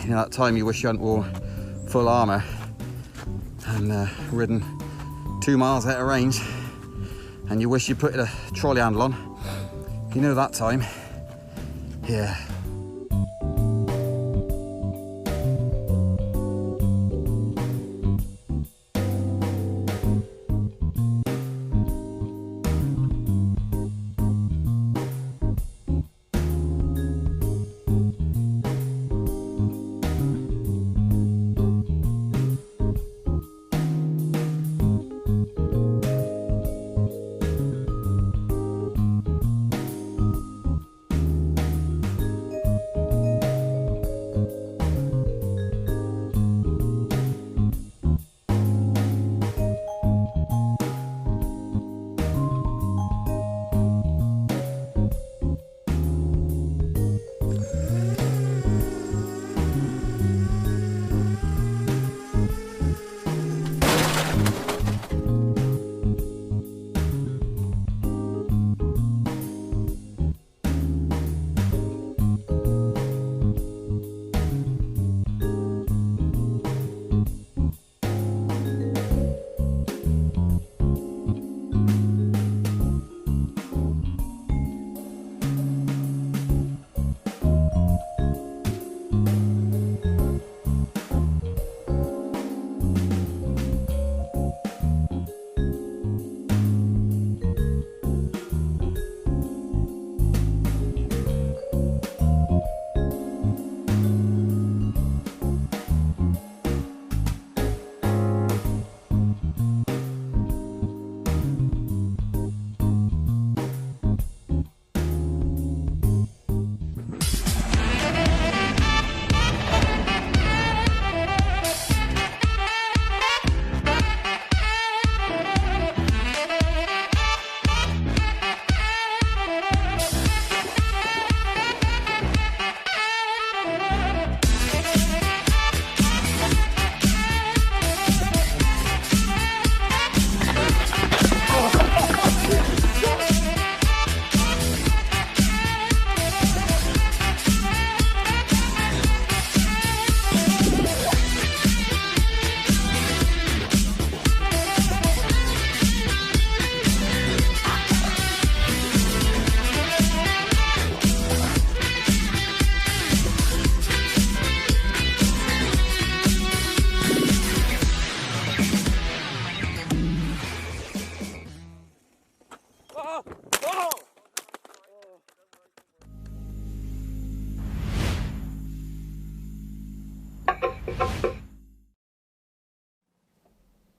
You know, that time you wish you hadn't wore full armour and ridden 2 miles out of range, and you wish you put a trolley handle on. You know that time. Yeah.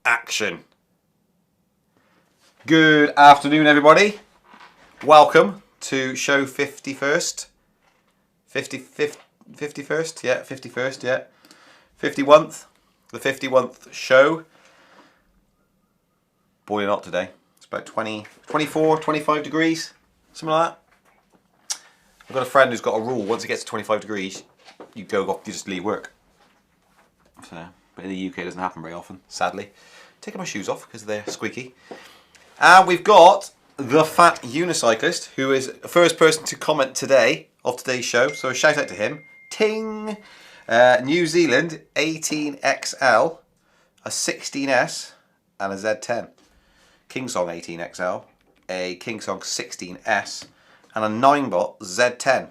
Action. Good afternoon, everybody. Welcome to show 51st. 51st, yeah, 51st, yeah. 51th, the 51th show. Boiling hot today. It's about 24, 25 degrees, something like that. I've got a friend who's got a rule, once it gets to 25 degrees, you just leave work. So, but in the UK it doesn't happen very often, sadly. Taking my shoes off because they're squeaky. And we've got the fat unicyclist, who is the first person to comment today of today's show. So a shout out to him. Ting! New Zealand 18XL, a 16S, and a Z10. Kingsong 18XL, a Kingsong 16S, and a 9-bot Z10.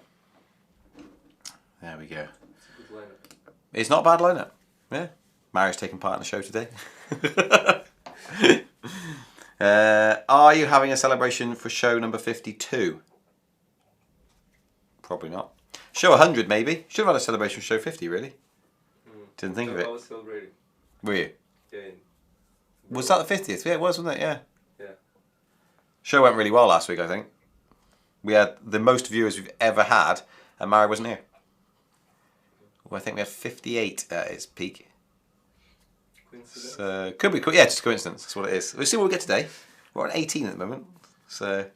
There we go. It's a good lineup. It's not a bad lineup. Yeah. Mary's taking part in the show today. Are you having a celebration for show number 52? Probably not. Show 100 maybe. Should have had a celebration for show 50 really. Didn't think of it. I was celebrating. Were you? Yeah. Was that the 50th? Yeah, it was, wasn't it? Yeah. Yeah. Show went really well last week, I think. We had the most viewers we've ever had, and Mary wasn't here. Well, I think we had 58 at its peak. Coincidence? So, could be, yeah, just a coincidence. That's what it is. We'll see what we get today. We're on 18 at the moment, so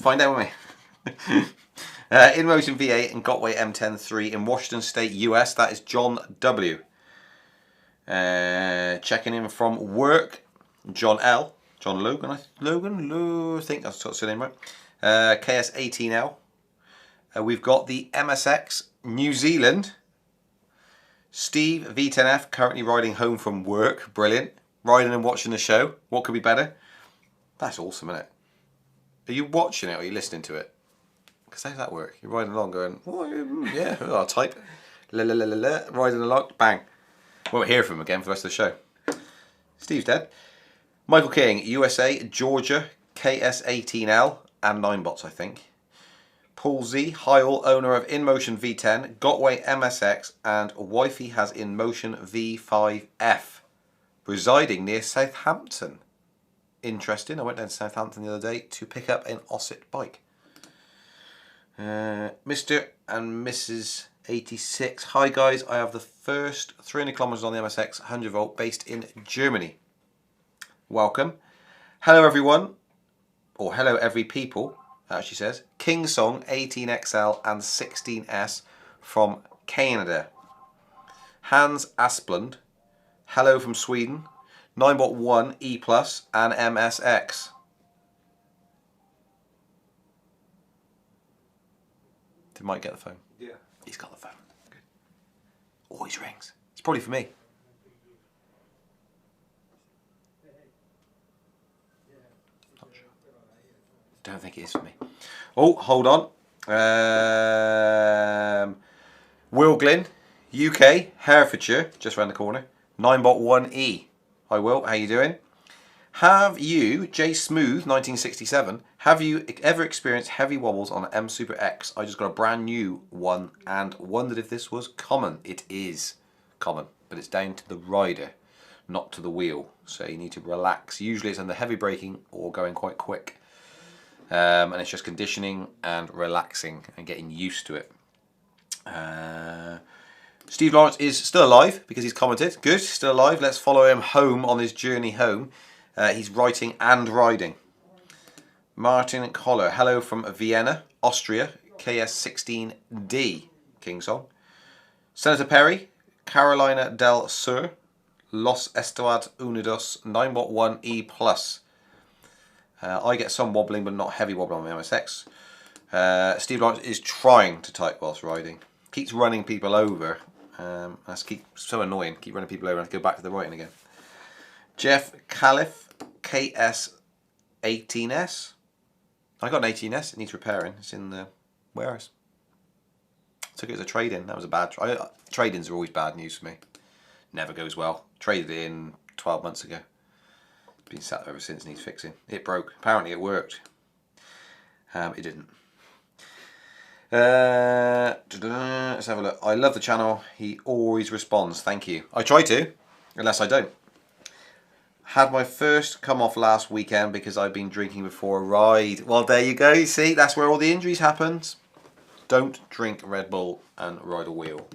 find out, won't we? In Motion V8 and Gotway M10-3 in Washington State, US. That is John W. Checking in from work, John L. John Logan, I think that's what's the name, right? KS18L. We've got the MSX New Zealand Steve V10F currently riding home from work. Brilliant. Riding and watching the show. What could be better? That's awesome, isn't it? Are you watching it or are you listening to it? Because how does that work? You're riding along going, oh, yeah, I'll type. La, la, la, la, la, riding along, bang. Won't hear from him again for the rest of the show. Steve's dead. Michael King, USA, Georgia, KS18L, and 9bots, I think. Paul Z, Heil, owner of InMotion V10, Gotway MSX, and wifey has InMotion V5F, residing near Southampton. Interesting. I went down to Southampton the other day to pick up an Ossett bike. Mr. and Mrs. 86. Hi guys, I have the first 300 kilometers on the MSX 100 volt based in Germany. Welcome. Hello everyone, or hello every people, she says. King Song 18XL and 16S from Canada. Hans Asplund. Hello from Sweden. 9bot 1 E Plus and MSX. Did Mike get the phone? Yeah. He's got the phone. Good. Always rings. It's probably for me. Not sure. Don't think it is for me. Oh, hold on. Will Glynn, UK, Herefordshire, just around the corner. 9bot 1E. Hi Will, how you doing? Have you, J Smooth 1967, have you ever experienced heavy wobbles on an M Super X? I just got a brand new one and wondered if this was common. It is common, but it's down to the rider, not to the wheel. So you need to relax. Usually it's under heavy braking or going quite quick. And it's just conditioning and relaxing and getting used to it. Steve Lawrence is still alive because he's commented. Good, still alive. Let's follow him home on his journey home. He's writing and riding. Martin Koller, hello from Vienna, Austria, KS16D, King Song. Senator Perry, Carolina del Sur, Los Estados Unidos, 9bot 1 E Plus. I get some wobbling, but not heavy wobbling on the MSX. Steve Lawrence is trying to type whilst riding. Keeps running people over. That's so annoying. Keep running people over and go back to the writing again. Jeff Califf, KS18S. I got an 18S. It needs repairing. It's in the warehouse. Took it as a trade-in. That was a bad trade-ins are always bad news for me. Never goes well. Traded it in 12 months ago. Been sat there ever since. Needs fixing. It broke. Apparently it worked. It didn't. Let's have a look. I love the channel. He always responds. Thank you. I try to, unless I don't. Had my first come off last weekend because I've been drinking before a ride. Well, there you go. You see, that's where all the injuries happen. Don't drink Red Bull and ride a wheel.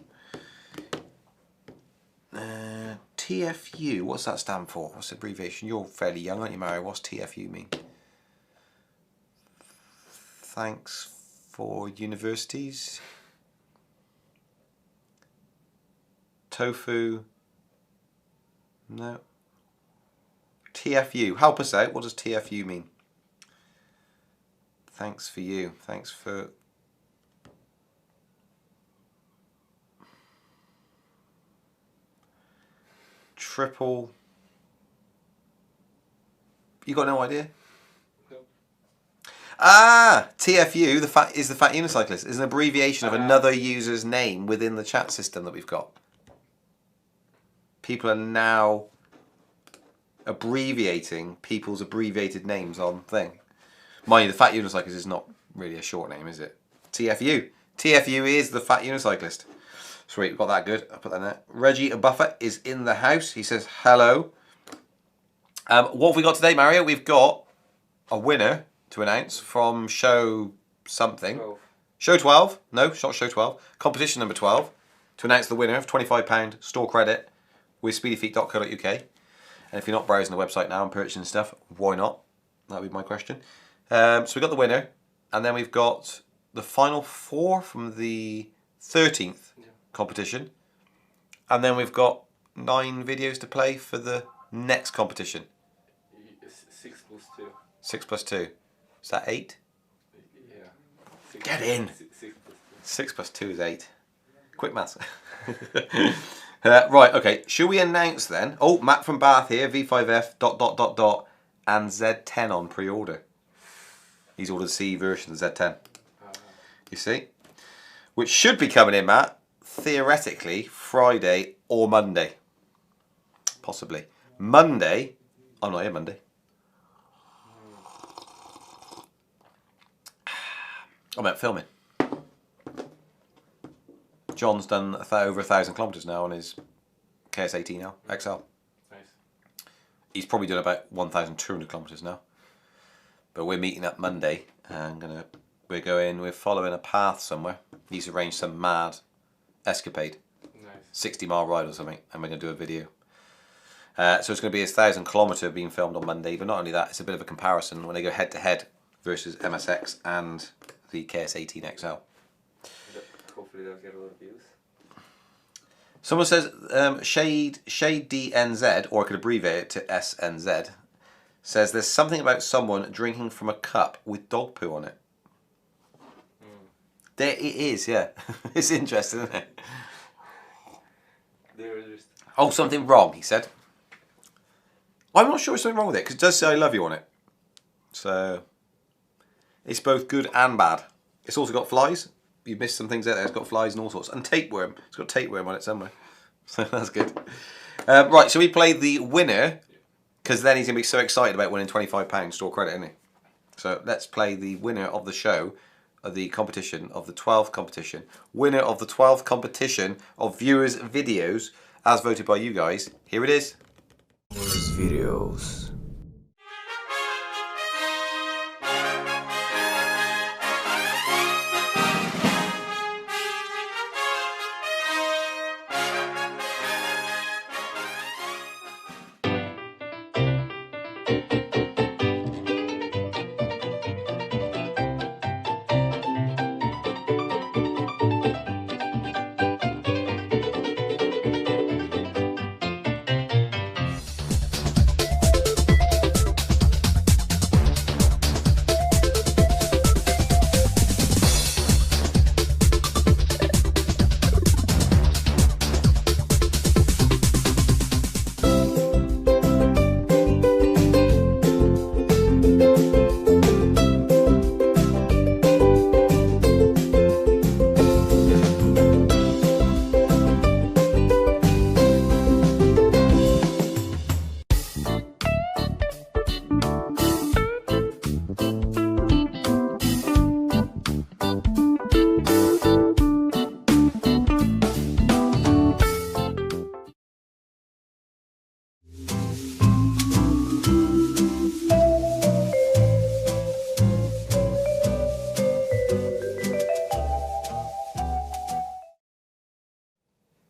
TFU, what's that stand for? What's the abbreviation? You're fairly young, aren't you, Mario? What's TFU mean? Thanks for universities. Tofu. No. TFU. Help us out. What does TFU mean? Thanks for you. Thanks for... Triple... You got no idea? No. Ah! TFU is the Fat Unicyclist. Is an abbreviation of another user's name within the chat system that we've got. People are now abbreviating people's abbreviated names on thing. Mind you, the Fat Unicyclist is not really a short name, is it? TFU. TFU is the Fat Unicyclist. Sweet, we've got that good. I'll put that in there. Reggie Buffer is in the house. He says hello. What have we got today, Mario? We've got a winner to announce from show something. 12. Show 12. No, it's not show 12. Competition number 12. To announce the winner of £25 store credit with speedyfeet.co.uk. And if you're not browsing the website now and purchasing stuff, why not? That would be my question. So we've got the winner. And then we've got the final 4 from the 13th competition. And then we've got 9 videos to play for the next competition. 6 plus 2. 6 plus 2. Is that 8? Yeah. Get in! 6 plus 2. 6 plus 2 is 8. Quick maths. Right, okay. Should we announce then? Oh, Matt from Bath here, V5F ... and Z10 on pre-order. He's ordered C version Z10. You see? Which should be coming in, Matt, theoretically, Friday or Monday. Possibly. Monday. I'm not here Monday. I'm out filming. John's done over 1,000 kilometres now on his KS18 now, XL. Nice. He's probably done about 1,200 kilometres now. But we're meeting up Monday and we're following a path somewhere. He's arranged some mad escapade. Nice. 60-mile ride or something, and we're going to do a video. So it's going to be his 1,000 kilometre being filmed on Monday, but not only that, it's a bit of a comparison when they go head to head versus MSX and the KS18 XL. Hopefully they'll get a lot of views. Someone says Shade DNZ, or I could abbreviate it to SNZ, says there's something about someone drinking from a cup with dog poo on it. There it is, yeah. It's interesting, isn't it? Oh, something wrong, he said. I'm not sure there's something wrong with it, because it does say I love you on it. So, it's both good and bad. It's also got flies. You've missed some things out there. It's got flies and all sorts. And tapeworm. It's got tapeworm on it somewhere. So that's good. Right, so we play the winner, because then he's going to be so excited about winning £25 store credit, isn't he? So let's play the winner of the show, of the competition, of the 12th competition. Winner of the 12th competition of viewers' videos, as voted by you guys. Here it is. Viewers' videos.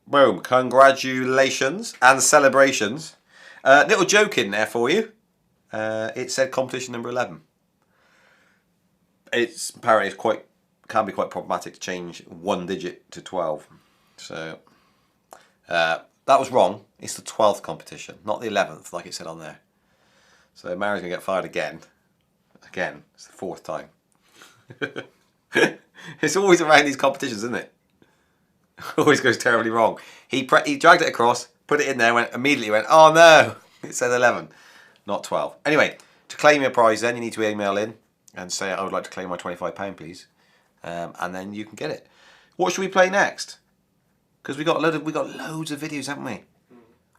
Boom, congratulations and celebrations. Little joke in there for you. It said competition number 11. Apparently can be quite problematic to change one digit to 12. So that was wrong. It's the 12th competition, not the 11th like it said on there. So Mary's going to get fired again. Again, it's the 4th time. It's always around these competitions, isn't it? Always goes terribly wrong. He dragged it across, put it in there, immediately went, oh no, it said 11, not 12. Anyway, to claim your prize then, you need to email in and say, I would like to claim my £25, please. And then you can get it. What should we play next? Because we got loads of videos, haven't we?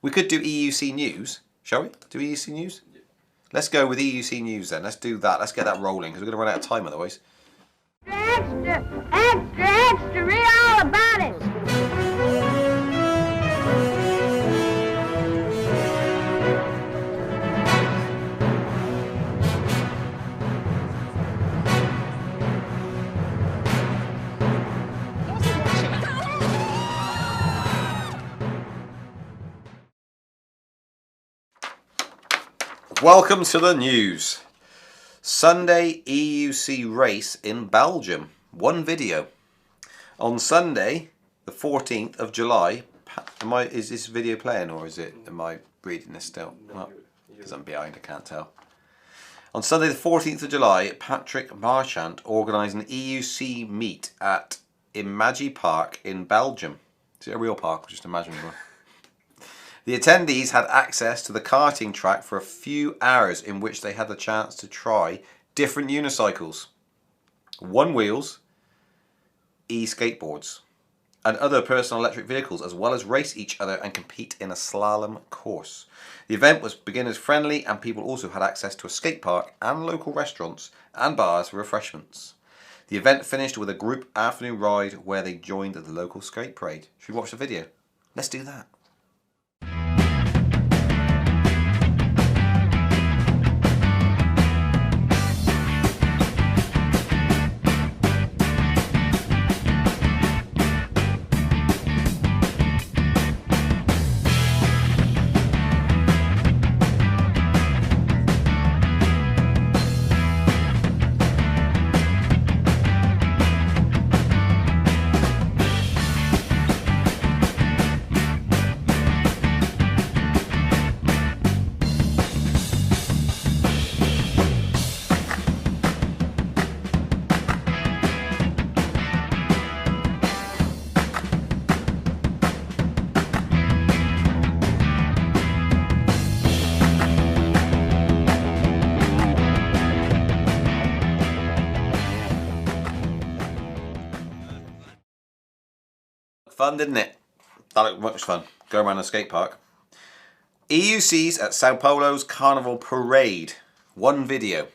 We could do EUC News. Shall we? Do EUC News? Yeah. Let's go with EUC News then. Let's do that. Let's get that rolling, because we're going to run out of time otherwise. Extra, extra, extra, read all about it. Welcome to the news. Sunday EUC race in Belgium. One video. On Sunday, the 14th of July, is this video playing or am I reading this still? Because I'm behind, I can't tell. On Sunday the 14th of July, Patrick Marchant organised an EUC meet at Imagi Park in Belgium. Is it a real park or just imaginary one? The attendees had access to the karting track for a few hours in which they had the chance to try different unicycles, one wheels, e-skateboards, and other personal electric vehicles, as well as race each other and compete in a slalom course. The event was beginners friendly and people also had access to a skate park and local restaurants and bars for refreshments. The event finished with a group afternoon ride where they joined the local skate parade. Should we watch the video? Let's do that. Fun, didn't it? That looked much fun. Go around a skate park. EUCs at Sao Paulo's Carnival Parade. One video.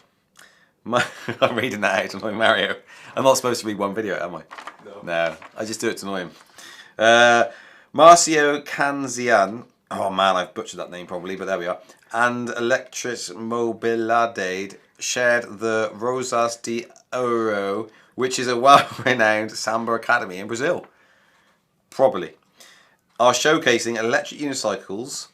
I'm reading that out to annoy Mario. I'm not supposed to read one video, am I? No. I just do it to annoy him. Marcio Canzian. Oh man, I've butchered that name probably, but there we are. And Electric Mobilidade shared the Rosas de Ouro, which is a well-renowned samba academy in Brazil. Probably. Are showcasing electric unicycles,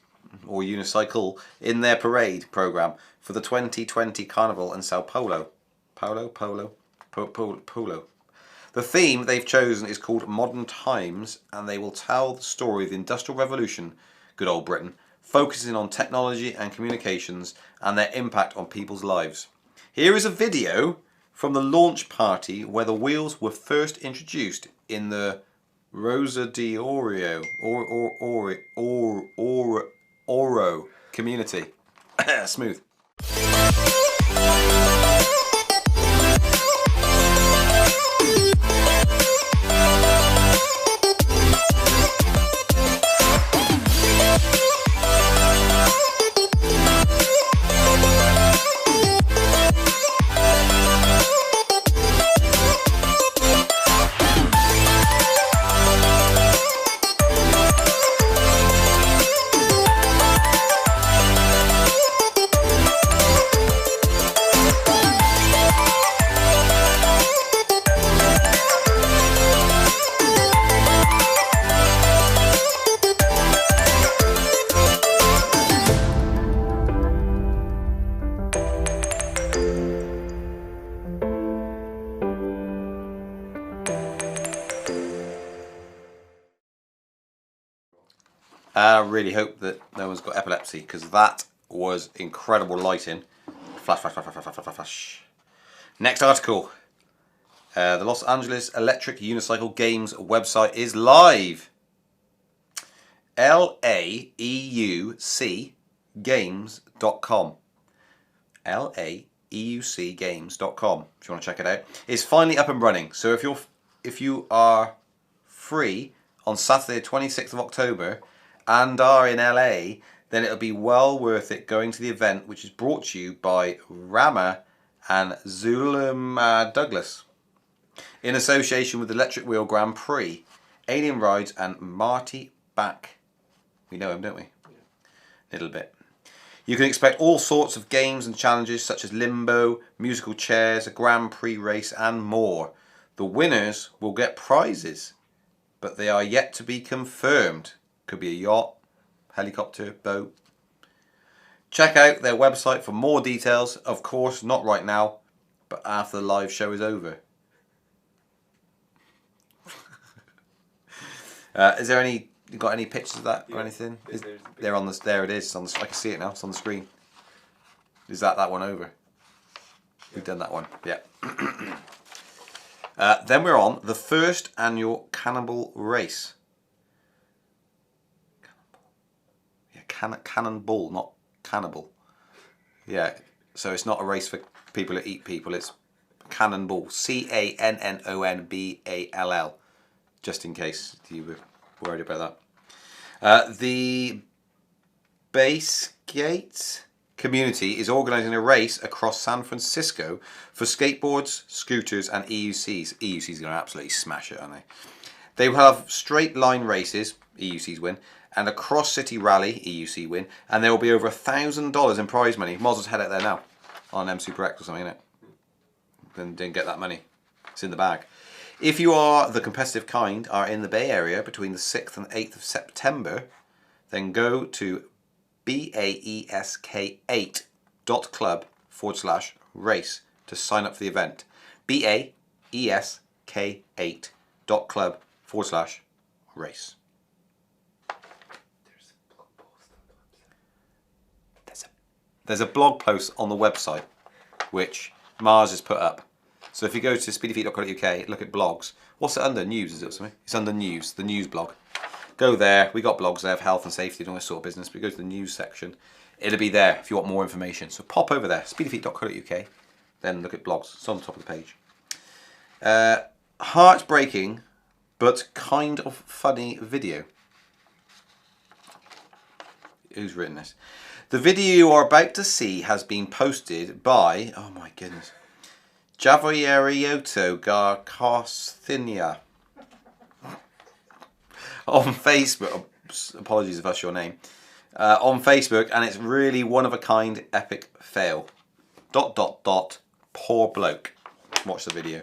or unicycle, in their parade program for the 2020 Carnival in Sao Paulo. Polo. The theme they've chosen is called Modern Times, and they will tell the story of the Industrial Revolution, good old Britain, focusing on technology and communications and their impact on people's lives. Here is a video from the launch party where the wheels were first introduced in the Rosa de Ouro community. Smooth. I really hope that no one's got epilepsy, because that was incredible lighting. Flash, flash, flash, flash, flash, flash, flash. Next article. The Los Angeles Electric Unicycle Games website is live. LAEUCgames.com. LAEUCgames.com. If you want to check it out, it's finally up and running. So if you are free on Saturday, 26th of October, and are in LA, then it'll be well worth it going to the event, which is brought to you by Rama and Zulema Douglas in association with Electric Wheel Grand Prix, Alien Rides, and Marty Back. We know him, don't we? Yeah. Little bit. You can expect all sorts of games and challenges such as limbo, musical chairs, a Grand Prix race, and more. The winners will get prizes, but they are yet to be confirmed. Could be a yacht, helicopter, boat. Check out their website for more details. Of course, not right now, but after the live show is over. Is there any? You got any pictures of that or anything? They're on the. There it is. On the, I can see it now. It's on the screen. Is that one over? We've done that one. Yeah. Then we're on the first annual Cannibal Race. cannonball, not cannibal. Yeah, so it's not a race for people that eat people. It's cannonball. CANNONBALL. Just in case you were worried about that. The Basegate community is organising a race across San Francisco for skateboards, scooters, and EUCs. EUCs are going to absolutely smash it, aren't they? They will have straight line races, EUCs win, and a cross-city rally, EUC win, and there will be over $1,000 in prize money. Might as well head out there now on M Super X or something, innit? Then get that money. It's in the bag. If you are the competitive kind, are in the Bay Area between the 6th and 8th of September, then go to baesk8.club/race to sign up for the event. baesk8.club/race. There's a blog post on the website which Mars has put up. So if you go to speedyfeet.co.uk, look at blogs. What's it under? News, is it something? It's under news, the news blog. Go there. We got blogs there of health and safety and all this sort of business. But go to the news section. It'll be there if you want more information. So pop over there, speedyfeet.co.uk, then look at blogs. It's on the top of the page. Heartbreaking, but kind of funny video. Who's written this? The video you are about to see has been posted by, oh my goodness, Javieriotto Garcosthenia on Facebook. Apologies if that's your name. On Facebook, and it's really one of a kind epic fail. ... Poor bloke. Watch the video.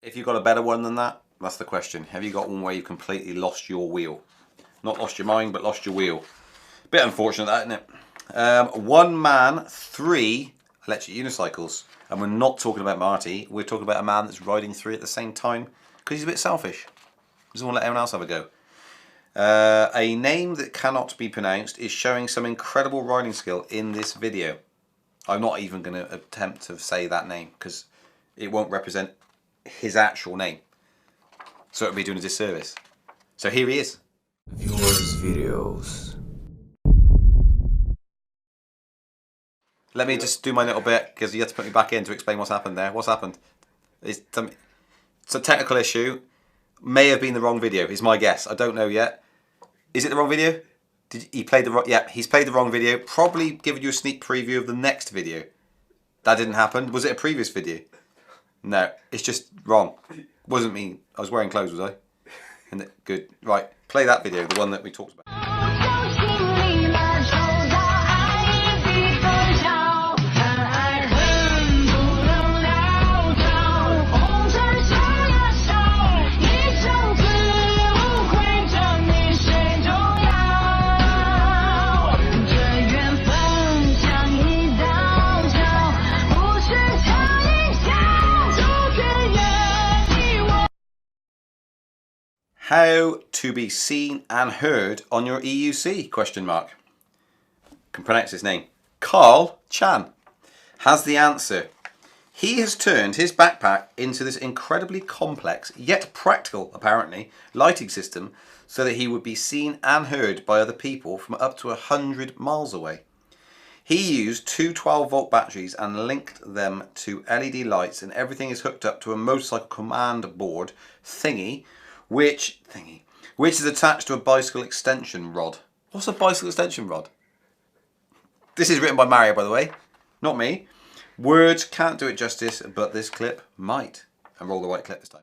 If you've got a better one than that, that's the question. Have you got one where you completely lost your wheel? Not lost your mind, but lost your wheel. Bit unfortunate, that, isn't it? One man, 3 electric unicycles. And we're not talking about Marty. We're talking about a man that's riding 3 at the same time because he's a bit selfish. Doesn't want to let everyone else have a go. A name that cannot be pronounced is showing some incredible riding skill in this video. I'm not even going to attempt to say that name because it won't represent his actual name, so it would be doing a disservice. So here he is. Viewers videos. Let me just do my little bit because you have to put me back in to explain what's happened there. What's happened? It's a technical issue. May have been the wrong video. Is my guess. I don't know yet. Is it the wrong video? He played the wrong? Yeah, he's played the wrong video. Probably given you a sneak preview of the next video. That didn't happen. Was it a previous video? No, it's just wrong. Wasn't me. I was wearing clothes, was I? And good. Right, play that video, the one that we talked about. How to be seen and heard on your EUC? Question mark. Can pronounce his name. Carl Chan has the answer. He has turned his backpack into this incredibly complex, yet practical, apparently, lighting system so that he would be seen and heard by other people from up to 100 miles away. He used 2 12-volt batteries and linked them to LED lights, and everything is hooked up to a motorcycle command board thingy, which is attached to a bicycle extension rod. What's a bicycle extension rod? This is written by Mario, by the way, not me. Words can't do it justice, but this clip might. And roll the right clip this time.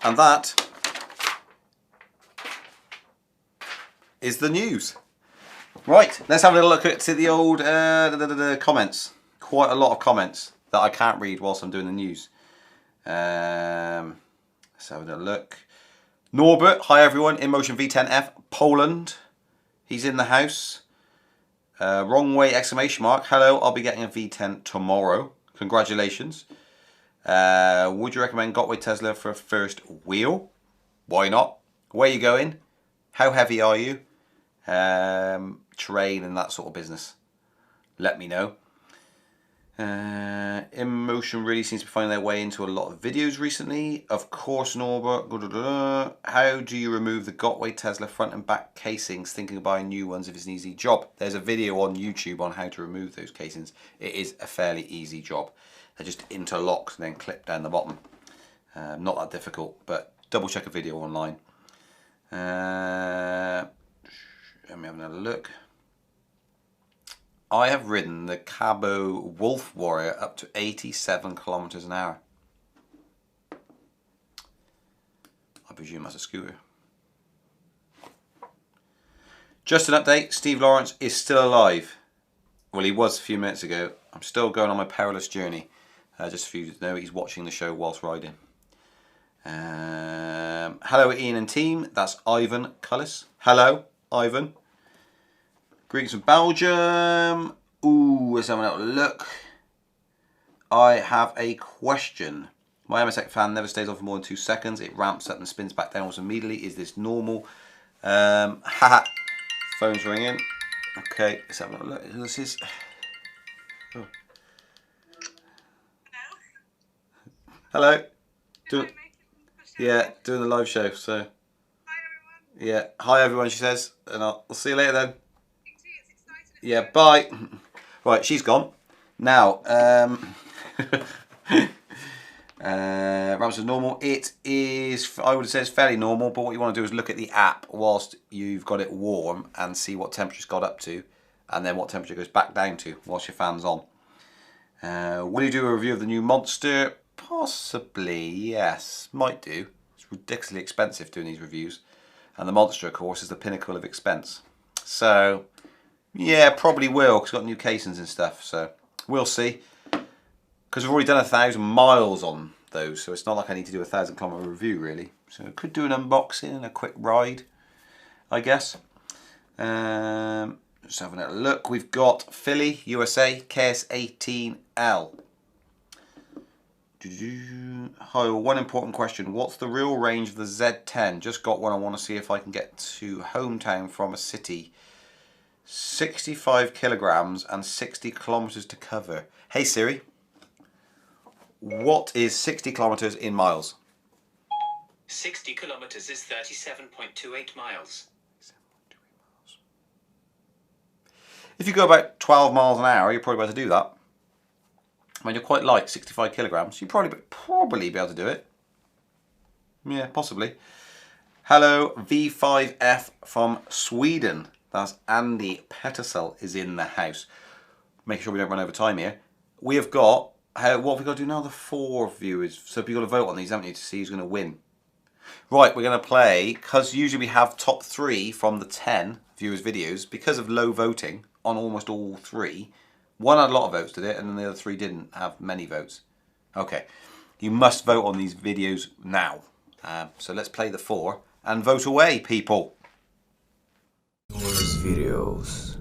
And that is the news. Right, let's have a little look at the old comments. Quite a lot of comments that I can't read whilst I'm doing the news. Let's have a little look. Norbert, hi everyone, InMotion V10F, Poland. He's in the house. Wrong way, exclamation mark. Hello, I'll be getting a V10 tomorrow. Congratulations. Would you recommend Gotway Tesla for a first wheel? Why not? Where are you going? How heavy are you? Terrain and that sort of business. Let me know. InMotion really seems to be finding their way into a lot of videos recently. Of course, Norbert. How do you remove the Gotway Tesla front and back casings? Thinking of buying new ones if it's an easy job. There's a video on YouTube on how to remove those casings. It is a fairly easy job. They're just interlocked and then clip down the bottom. Not that difficult, but double check a video online. Let me have another look. I have ridden the Cabo Wolf Warrior up to 87 kilometers an hour. I presume that's a scooter. Just an update, Steve Lawrence is still alive. Well, he was a few minutes ago. I'm still going on my perilous journey. Just for you to know, he's watching the show whilst riding. Hello Ian and team, that's Ivan Cullis. Hello, Ivan. Greetings from Belgium. Ooh, let's have a look. I have a question. My MSX fan never stays on for more than 2 seconds. It ramps up and spins back down almost immediately. Is this normal? Haha. Phone's ringing. Okay, let's have a look. This is. Oh. Hello. Yeah, doing the live show. So. Hi everyone. Yeah, hi everyone. She says, and I'll see you later then. Yeah, bye. Right, she's gone. Now, ramps is normal. It is, I would say it's fairly normal, but what you want to do is look at the app whilst you've got it warm and see what temperature it's got up to, and then what temperature it goes back down to whilst your fan's on. Will you do a review of the new Monster? Possibly, yes. Might do. It's ridiculously expensive doing these reviews. And the Monster, of course, is the pinnacle of expense. So, yeah, probably will, because it's got new casings and stuff. So, we'll see. Because we've already done 1,000 miles on those, so it's not like I need to do a 1,000 kilometer review, really. So, I could do an unboxing and a quick ride, I guess. Just having a look. We've got Philly, USA, KS18L. Hi, one important question. What's the real range of the Z10? Just got one. I want to see if I can get to hometown from a city. 65 kilograms and 60 kilometers to cover. Hey Siri, what is 60 kilometers in miles? 60 kilometers is 37.28 miles. If you go about 12 miles an hour, you're probably able to do that. I mean, you're quite light, 65 kilograms. You'd probably be able to do it. Yeah, possibly. Hello, V5F from Sweden. That's Andy Pettersell is in the house. Make sure we don't run over time here. We have got, what have we got to do now? The 4 viewers. So you've got to vote on these, haven't you, to see who's going to win. Right, we're going to play, because usually we have top 3 from the 10 viewers' videos, because of low voting on almost all 3. One had a lot of votes, did it? And then the other 3 didn't have many votes. Okay, you must vote on these videos now. So let's play the 4 and vote away, people. Yours videos.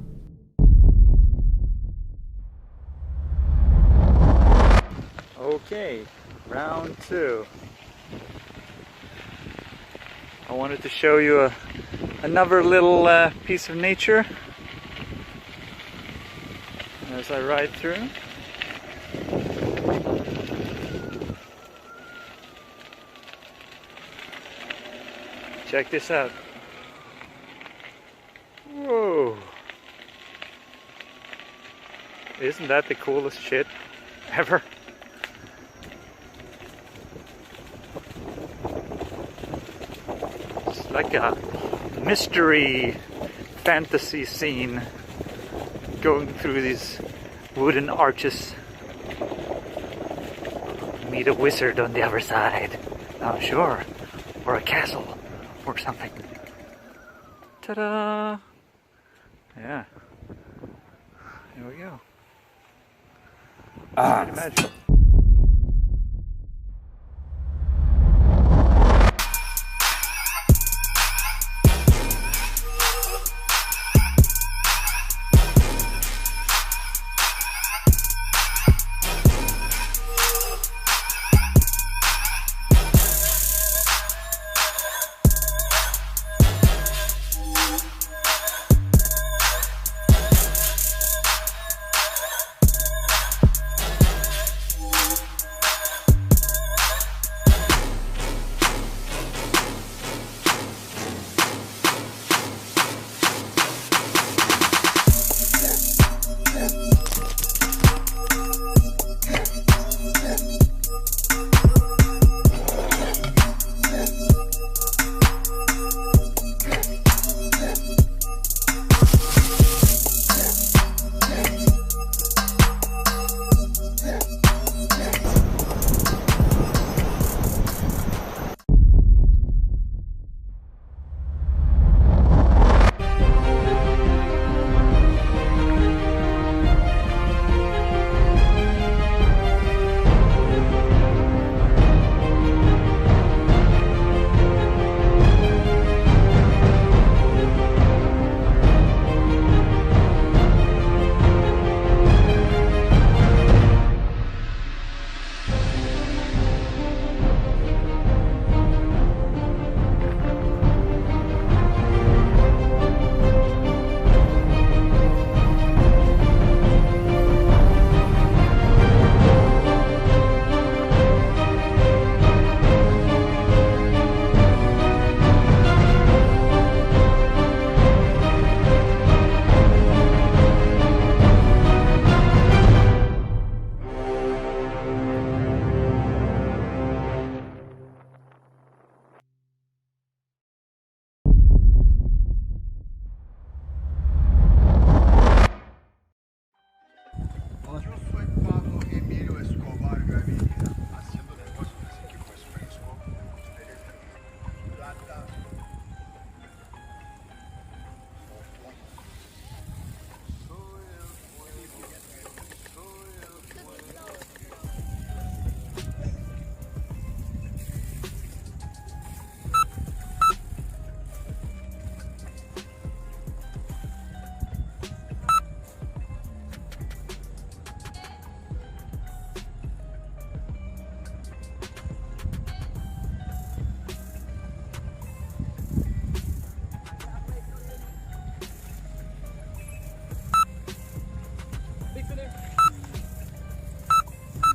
Okay, round 2. I wanted to show you another little piece of nature as I ride through. Check this out. Whoa! Isn't that the coolest shit ever? It's like a mystery fantasy scene going through these wooden arches. Meet a wizard on the other side. I'm sure or a castle or something. Ta-da! Yeah. There we go. Pretty magical.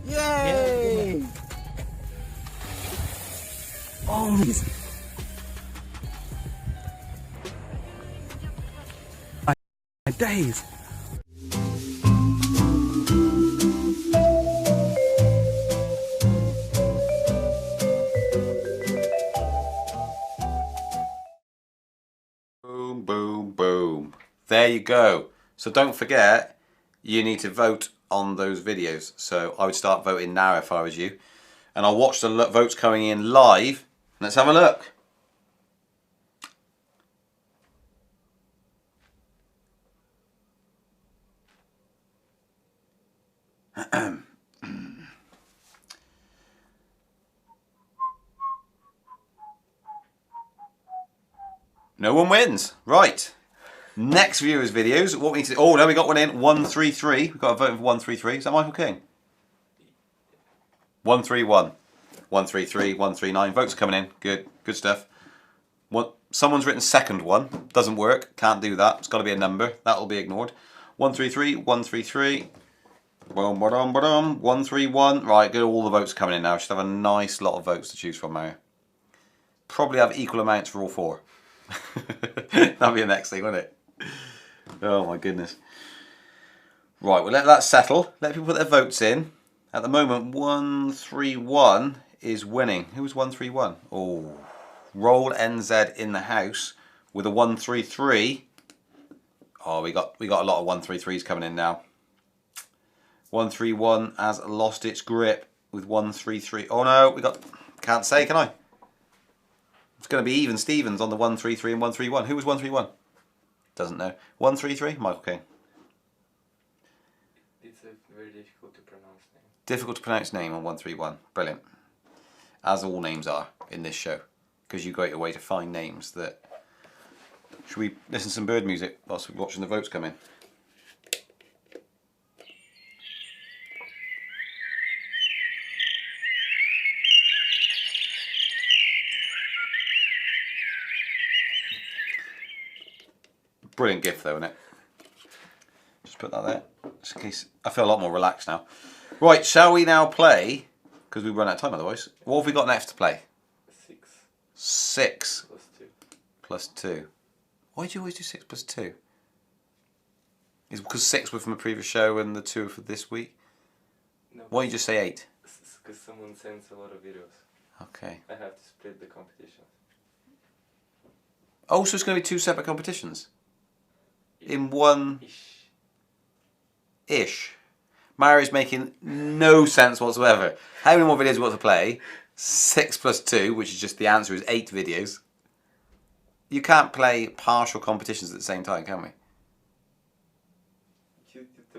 Yay! Oh, my days! Boom, boom, boom. There you go. So don't forget, you need to vote on those videos. So I would start voting now if I was you. And I'll watch the votes coming in live. Let's have a look. No one wins. Right. Next viewers' videos. What we need to do. Oh, no, we got one in. 133. We've got a vote for 133. Is that Michael King? 131. 133. 139. Votes are coming in. Good. Good stuff. Someone's written second one. Doesn't work. Can't do that. It's got to be a number. That'll be ignored. 133. 133. Boom, ba-dum, ba-dum. 131. Right, good. All the votes are coming in now. Should have a nice lot of votes to choose from now. Probably have equal amounts for all four. That'll be the next thing, won't it? Oh my goodness. Right, we'll let that settle. Let people put their votes in. At the moment, 131 is winning. Who was 131? Oh, Roll NZ in the house with a 133. Oh, we got a lot of 133s coming in now. 131 has lost its grip with 133. Oh no, can't say, can I? It's going to be even Stevens on the 133 and 131. Who was 131? Doesn't know. 133? Michael King. It's a very difficult to pronounce name. Difficult to pronounce name on 131. Brilliant. As all names are in this show. Because you go out your way to find names that... Should we listen to some bird music whilst we're watching the votes come in? Brilliant gift though, isn't it? Just put that there, just in case. I feel a lot more relaxed now. Right, shall we now play? Because we run out of time otherwise. What have we got next to play? 6 6 plus 2. plus 2. Why do you always do 6 plus 2? Is it because 6 were from a previous show and the 2 are for this week? No. Why don't you just say 8? Because someone sends a lot of videos. Okay. I have to split the competitions. Oh, so it's going to be 2 separate competitions? In one... Ish. Mario's making no sense whatsoever. How many more videos do you want to play? 6 plus 2, which is just the answer, is 8 videos. You can't play partial competitions at the same time, can we?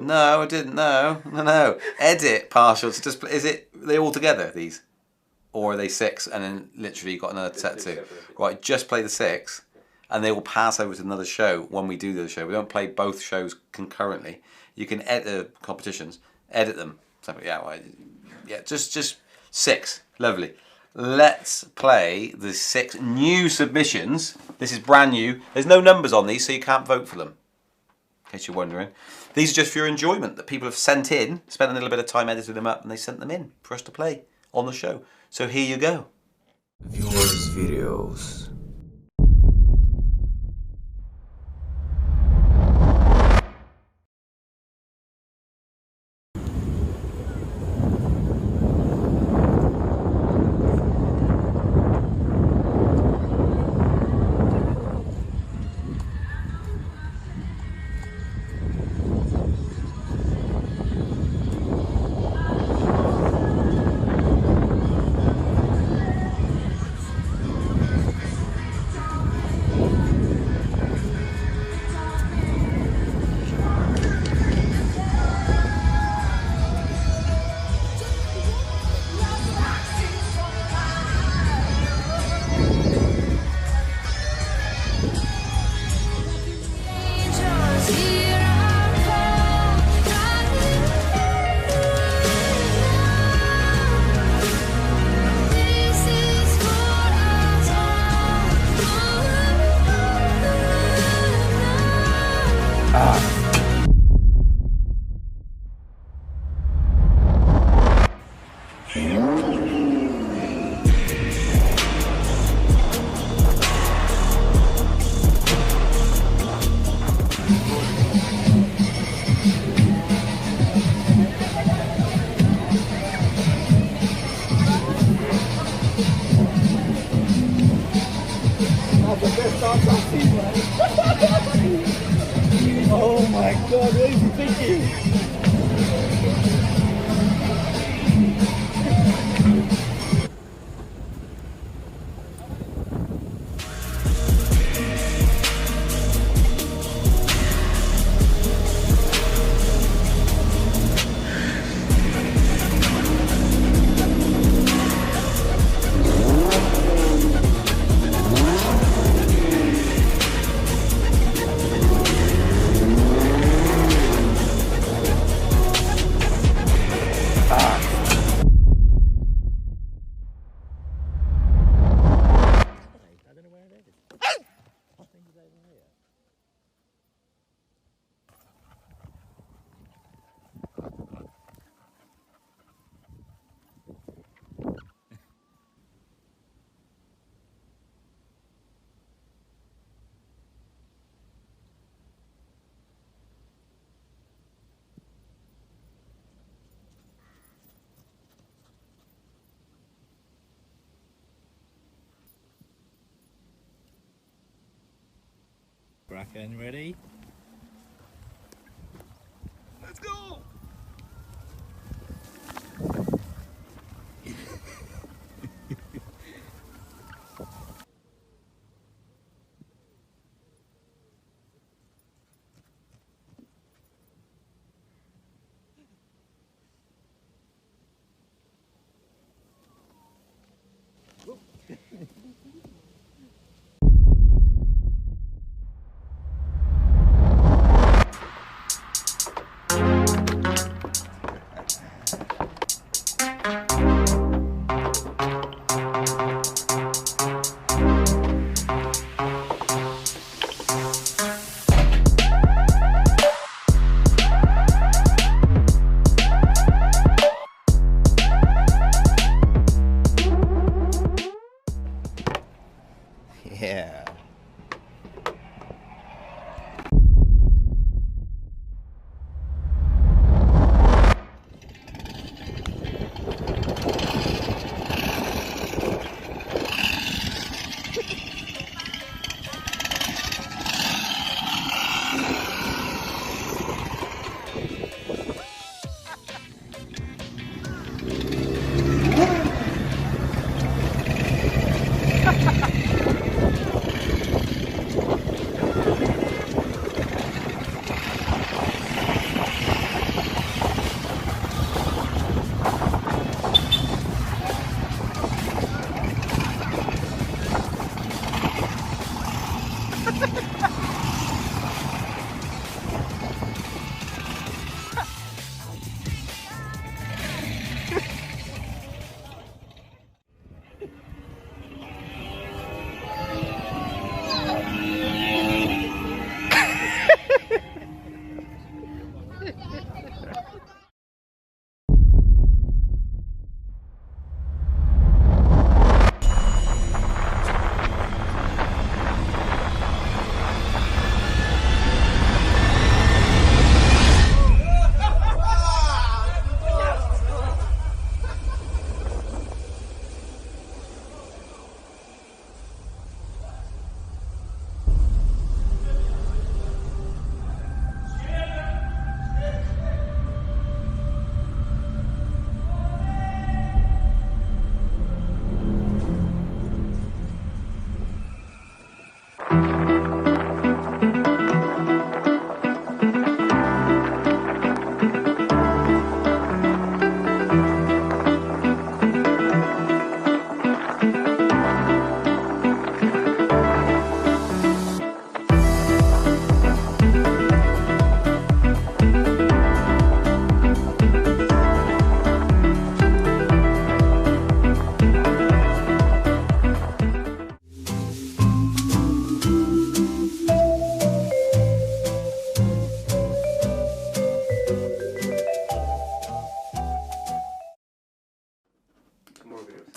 No, I didn't. No. Edit partial to just. Is it? Are they all together, these? Or are they 6 and then literally you've got another set 2? Right, just play the 6 and they will pass over to another show when we do the show. We don't play both shows concurrently. You can edit the competitions, edit them. Yeah, just 6. Lovely. Let's play the 6 new submissions. This is brand new. There's no numbers on these, so you can't vote for them. In case you're wondering. These are just for your enjoyment that people have sent in, spent a little bit of time editing them up, and they sent them in for us to play on the show. So here you go. Viewers videos. Oh my god, what is he thinking? Bracken, ready? Let's go!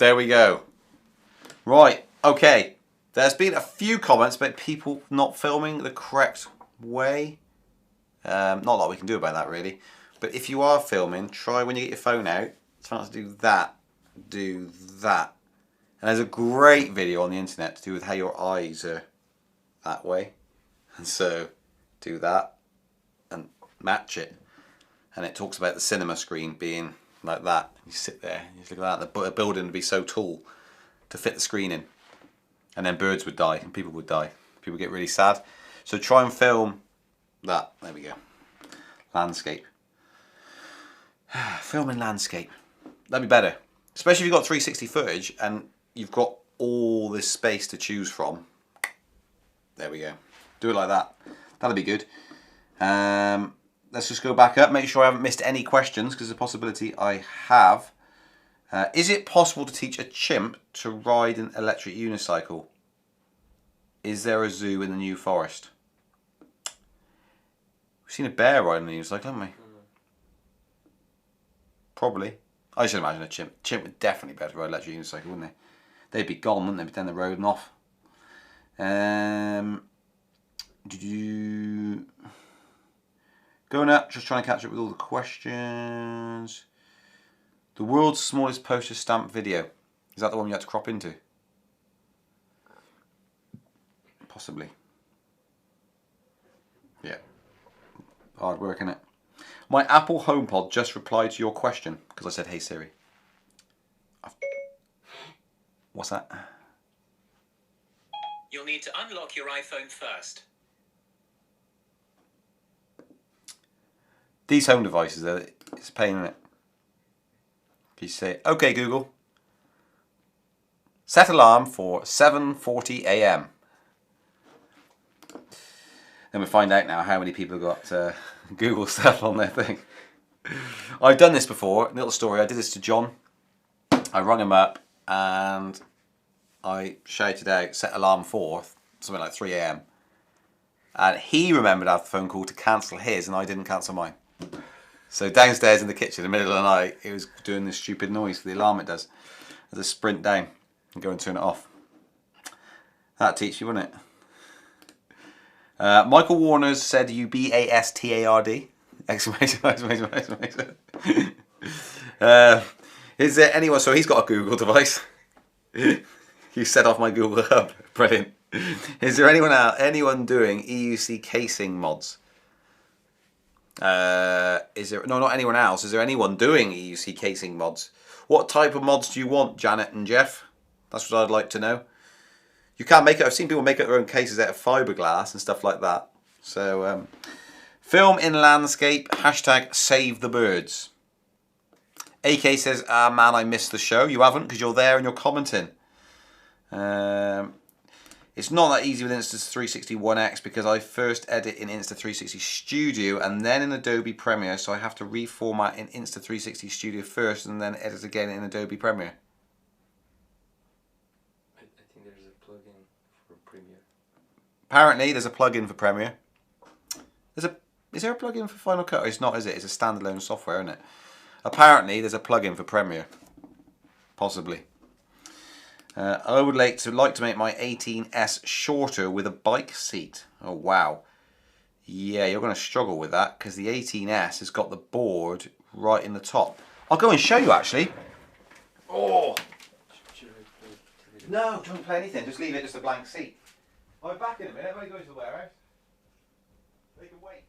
There we go. Right, okay. There's been a few comments about people not filming the correct way. Not a lot we can do about that really. But if you are filming, try when you get your phone out, try not to do that. Do that. And there's a great video on the internet to do with how your eyes are that way. And so, do that and match it. And it talks about the cinema screen being like that. You sit there, you just look at that. The building would be so tall to fit the screen in. And then birds would die and people would die. People get really sad. So try and film that. There we go. Landscape. Filming landscape. That'd be better. Especially if you've got 360 footage and you've got all this space to choose from. There we go. Do it like that. That'll be good. Let's just go back up. Make sure I haven't missed any questions because there's a possibility I have. Is it possible to teach a chimp to ride an electric unicycle? Is there a zoo in the New Forest? We've seen a bear riding a unicycle, haven't we? Probably. I should imagine a chimp. Chimp would definitely be able to ride an electric unicycle, wouldn't they? They'd be gone, wouldn't they? Be down the road and off. Going up, just trying to catch up with all the questions. The world's smallest postage stamp video. Is that the one you had to crop into? Possibly. Yeah. Hard work, innit? My Apple HomePod just replied to your question because I said, "Hey Siri." What's that? You'll need to unlock your iPhone first. These home devices, it's a pain, isn't it? You say, "Okay Google, set alarm for 7:40 AM." Then we find out now how many people have got Google stuff on their thing. I've done this before. Little story. I did this to John. I rung him up and I shouted out, "Set alarm for," something like 3 AM. And he remembered after the phone call to cancel his, and I didn't cancel mine. So downstairs in the kitchen in the middle of the night, it was doing this stupid noise for the alarm it does. I had to sprint down and go and turn it off. That'd teach you, wouldn't it? Michael Warner's said UBASTARD! Exclamation, exclamation, exclamation. Is there anyone, so he's got a Google device. You set off my Google Hub. Brilliant. Is there anyone doing EUC casing mods? Is there, no, not anyone else. Is there anyone doing EUC casing mods? What type of mods do you want, Janet and Jeff? That's what I'd like to know. You can make it. I've seen people make up their own cases out of fiberglass and stuff like that. So, film in landscape. Hashtag save the birds. AK says, "Ah man, I missed the show." You haven't because you're there and you're commenting. It's not that easy with Insta360 One X because I first edit in Insta360 Studio and then in Adobe Premiere, so I have to reformat in Insta360 Studio first and then edit again in Adobe Premiere. I think there's a plugin for Premiere. Apparently there's a plugin for Premiere. Is there a plugin for Final Cut? It's not, is it? It's a standalone software, isn't it? Apparently there's a plugin for Premiere. Possibly. I would like to make my 18S shorter with a bike seat. Oh wow. Yeah, you're going to struggle with that because the 18S has got the board right in the top. I'll go and show you actually. Oh! No, don't play anything. Just leave it just a blank seat. I'll be back in a minute. Everybody goes to the warehouse. They can wait.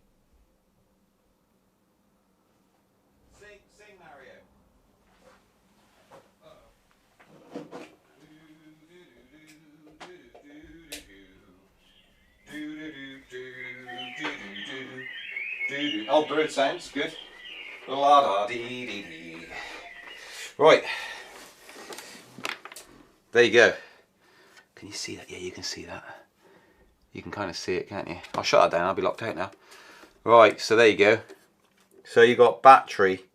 Sing Mario. Oh, bird sounds good. La da dee dee dee. Right. There you go. Can you see that? Yeah, you can see that. You can kind of see it, can't you? I'll shut that down. I'll be locked out now. Right. So there you go. So you got battery.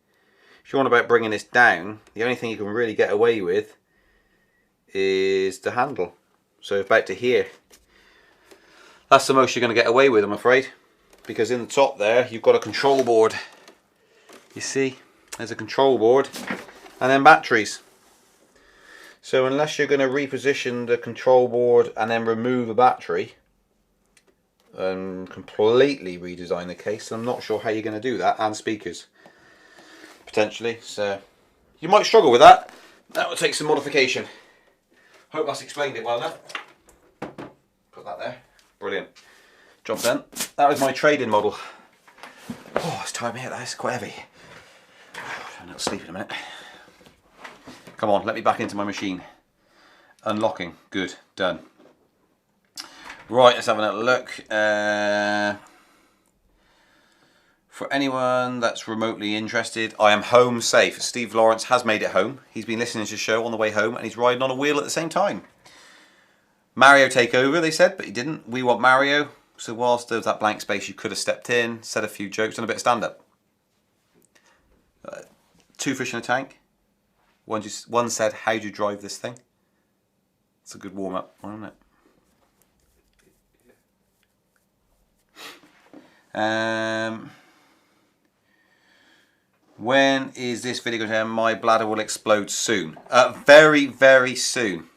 If you want about bringing this down, the only thing you can really get away with is the handle. So about to here. That's the most you're going to get away with, I'm afraid. Because in the top there, you've got a control board. You see? There's a control board. And then batteries. So unless you're going to reposition the control board and then remove a battery and completely redesign the case, I'm not sure how you're going to do that, and speakers potentially. So you might struggle with that. That will take some modification. Hope that's explained it well enough. Put that there. Brilliant. Job done. That was my trade-in model. Oh, it's time here. That's quite heavy. I'm not sleep in a minute. Come on, let me back into my machine. Unlocking. Good. Done. Right, let's have a little look. For anyone that's remotely interested, I am home safe. Steve Lawrence has made it home. He's been listening to the show on the way home and he's riding on a wheel at the same time. Mario take over, they said, but he didn't. We want Mario. So whilst there was that blank space, you could have stepped in, said a few jokes and a bit of stand-up. 2 fish in a tank. One said, how do you drive this thing? It's a good warm-up, isn't it? When is this video going to end? My bladder will explode soon. Very, very soon.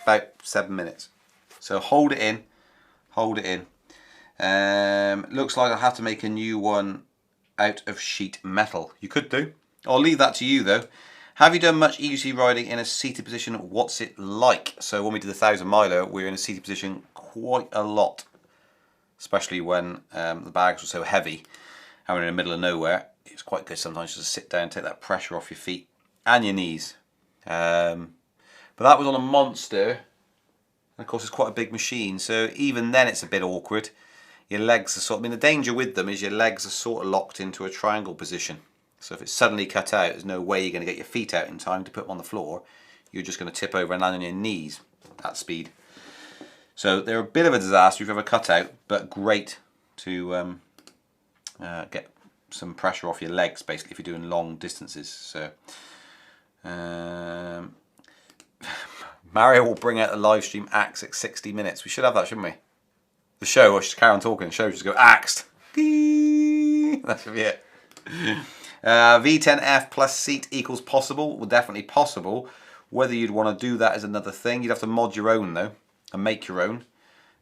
About 7 minutes. So hold it in. Hold it in. Looks like I'll have to make a new one out of sheet metal. You could do. I'll leave that to you though. Have you done much EUC riding in a seated position? What's it like? So when we did the 1000 miler, we were in a seated position quite a lot. Especially when the bags were so heavy. And we're in the middle of nowhere. It's quite good sometimes just to sit down and take that pressure off your feet and your knees. But that was on a Monster. And of course it's quite a big machine. So even then it's a bit awkward. Your legs are sort of, I mean the danger with them is your legs are sort of locked into a triangle position. So if it's suddenly cut out, there's no way you're going to get your feet out in time to put them on the floor. You're just going to tip over and land on your knees at speed. So they're a bit of a disaster if you've ever cut out, but great to get some pressure off your legs basically if you're doing long distances. So Mario will bring out the live stream axe at 60 minutes. We should have that, shouldn't we? The show, I should carry on talking, the show just go axed. That should be it. V10F plus seat equals possible. Well, definitely possible. Whether you'd want to do that is another thing. You'd have to mod your own though and make your own.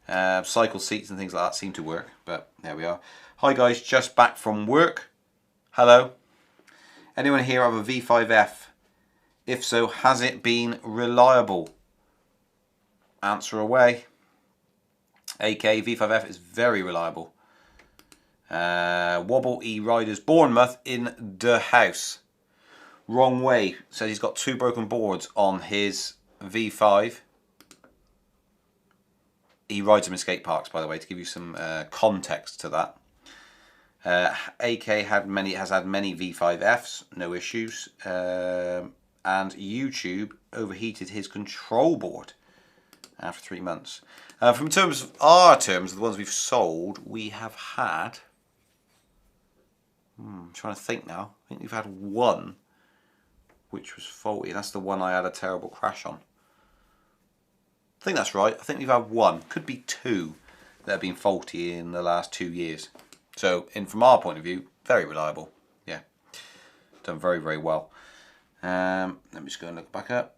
Cycle seats and things like that seem to work, but there we are. Hi guys, just back from work. Hello. Anyone here have a V5F? If so, has it been reliable? Answer away. AK V5F is very reliable. Wobble E Riders Bournemouth in the house. Wrong way. Says he's got 2 broken boards on his V5. He rides them in skate parks, by the way, to give you some context to that. AK has had many V5Fs, no issues. And YouTube overheated his control board after 3 months. From terms of our terms, the ones we've sold, we have had. I'm trying to think now. I think we've had 1 which was faulty. That's the one I had a terrible crash on. I think that's right. I think we've had 1, could be 2 that have been faulty in the last 2 years. So, from our point of view, very reliable. Yeah, done very, very well. Let me just go and look back up.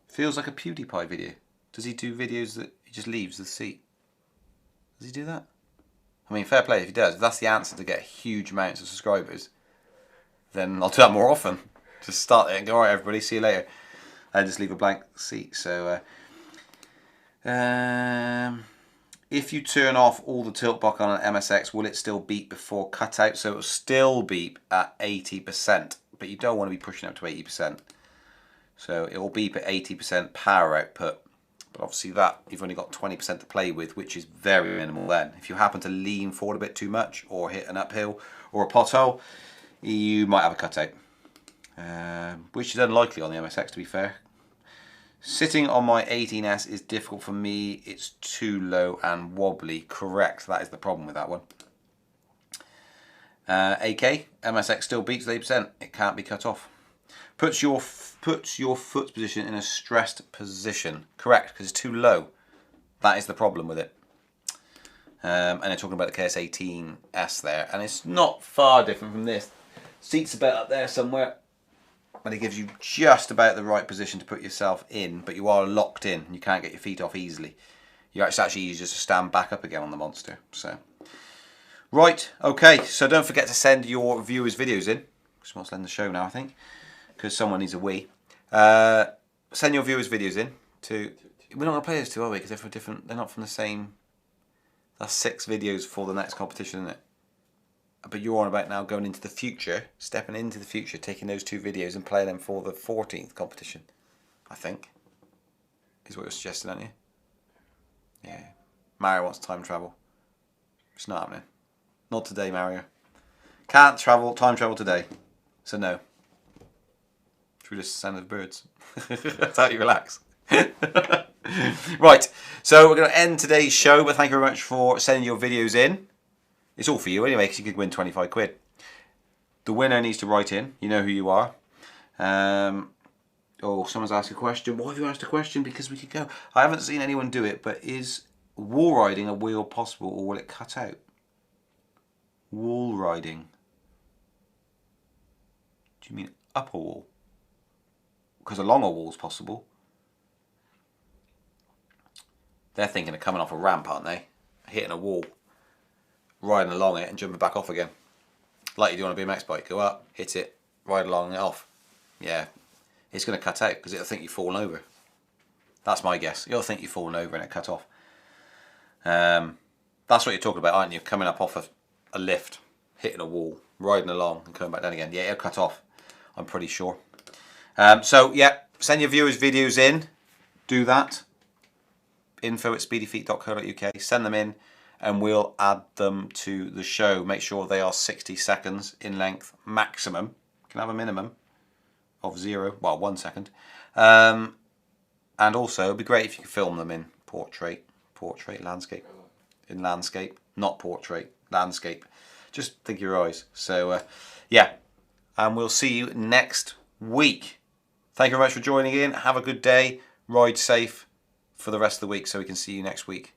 Feels like a PewDiePie video. Does he do videos that he just leaves the seat? Does he do that? I mean, fair play if he does. If that's the answer to get huge amounts of subscribers, then I'll do that more often. Just start it and go, alright everybody, see you later. I just leave a blank seat. So, if you turn off all the tilt block on an MSX, will it still beep before cutout? So it will still beep at 80%, but you don't want to be pushing up to 80%. So it will beep at 80% power output. But obviously that, you've only got 20% to play with, which is very minimal then. If you happen to lean forward a bit too much, or hit an uphill, or a pothole, you might have a cutout. Which is unlikely on the MSX, to be fair. Sitting on my 18S is difficult for me. It's too low and wobbly. Correct, that is the problem with that one. AK, MSX still beeps 80%. It can't be cut off. Puts your foot position in a stressed position. Correct, because it's too low. That is the problem with it. And they're talking about the KS18S there, and it's not far different from this. Seat's about up there somewhere, and it gives you just about the right position to put yourself in, but you are locked in. You can't get your feet off easily. It's actually easier to stand back up again on the Monster. So, right, okay. So don't forget to send your viewers' videos in. Just wants to end the show now, I think, because someone needs a wee. Send your viewers' videos in to. We're not going to play those two, are we? Because they're from different. They're not from the same. That's 6 videos for the next competition, isn't it? But you're on about now going into the future, stepping into the future, taking those 2 videos and playing them for the 14th competition, I think, is what you're suggesting, aren't you? Yeah. Mario wants time travel. It's not happening. Not today, Mario. Can't time travel today. So no. Should we just sound of birds? That's how you relax. Right, so we're going to end today's show, but thank you very much for sending your videos in. It's all for you anyway, because you could win 25 quid. The winner needs to write in. You know who you are. Oh, someone's asked a question. Why have you asked a question? Because we could go. I haven't seen anyone do it, but is wall riding a wheel possible, or will it cut out? Wall riding. Do you mean up a wall? Because along a wall's possible. They're thinking of coming off a ramp, aren't they? Hitting a wall, riding along it and jumping back off again. Like you do on a BMX bike. Go up, hit it, ride along and off. Yeah. It's going to cut out because it'll think you've fallen over. That's my guess. It'll think you've fallen over and it cut off. That's what you're talking about, aren't you? Coming up off a lift, hitting a wall, riding along and coming back down again. Yeah, it'll cut off. I'm pretty sure. So, yeah, send your viewers' videos in. Do that. info@speedyfeet.co.uk. Send them in and we'll add them to the show. Make sure they are 60 seconds in length maximum. You can have a minimum of 1 second. And also, it'd be great if you could film them in portrait, landscape. In landscape, not portrait, landscape. Just think of your eyes. So, yeah. And we'll see you next week. Thank you very much for joining in. Have a good day. Ride safe for the rest of the week so we can see you next week.